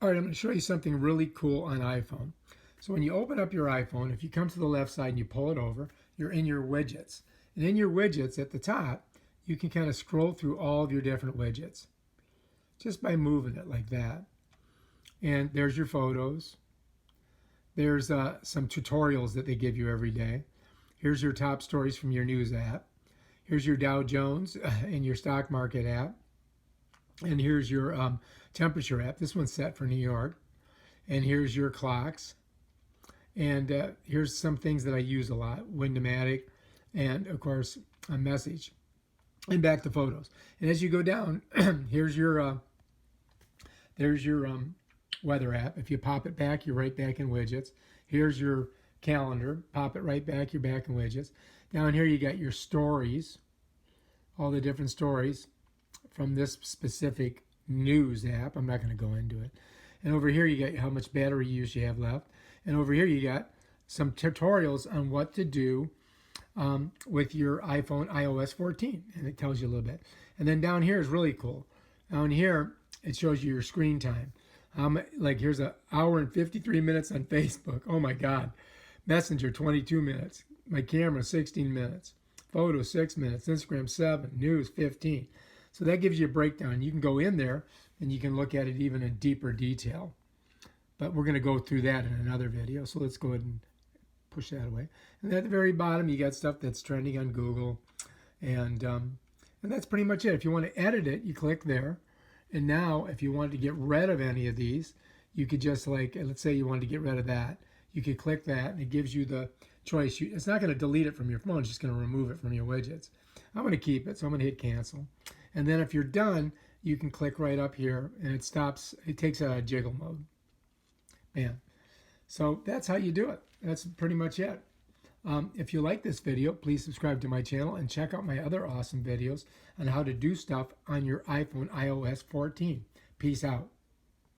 All right, I'm going to show you something really cool on iPhone. So when you open up your iPhone, if you come to the left side and you pull it over, you're in your widgets. And in your widgets at the top, you can kind of scroll through all of your different widgets just by moving it like that. And there's your photos. There's some tutorials that they give you every day. Here's your top stories from your news app. Here's your Dow Jones and your stock market app. And here's your temperature app. This one's set for New York. And here's your clocks. And here's some things that I use a lot: Windomatic, and of course a message. And back to photos. And as you go down, here's your there's your weather app. If you pop it back, you're right back in widgets. Here's your calendar. Pop it right back, you're back in widgets. Down here you got your stories, all the different stories from this specific news app. I'm not going to go into it. And over here you got how much battery use you have left. And over here you got some tutorials on what to do with your iPhone iOS 14. And it tells you a little bit. And then down here is really cool. Down here it shows you your screen time. Like here's an hour and 53 minutes on Facebook. Oh my God. Messenger 22 minutes. My camera 16 minutes. Photo 6 minutes. Instagram 7. News 15. So that gives you a breakdown. You can go in there and you can look at it even in deeper detail. But we're going to go through that in another video. So let's go ahead and push that away. And at the very bottom, you got stuff that's trending on Google. And that's pretty much it. If you want to edit it, you click there. And now, if you wanted to get rid of any of these, you could just let's say you wanted to get rid of that. You could click that, and it gives you the choice. It's not going to delete it from your phone. It's just going to remove it from your widgets. I'm going to keep it, so I'm going to hit cancel. And then if you're done, you can click right up here, and it stops. It takes out of jiggle mode. Bam. So that's how you do it. That's pretty much it. If you like this video, please subscribe to my channel and check out my other awesome videos on how to do stuff on your iPhone iOS 14. Peace out.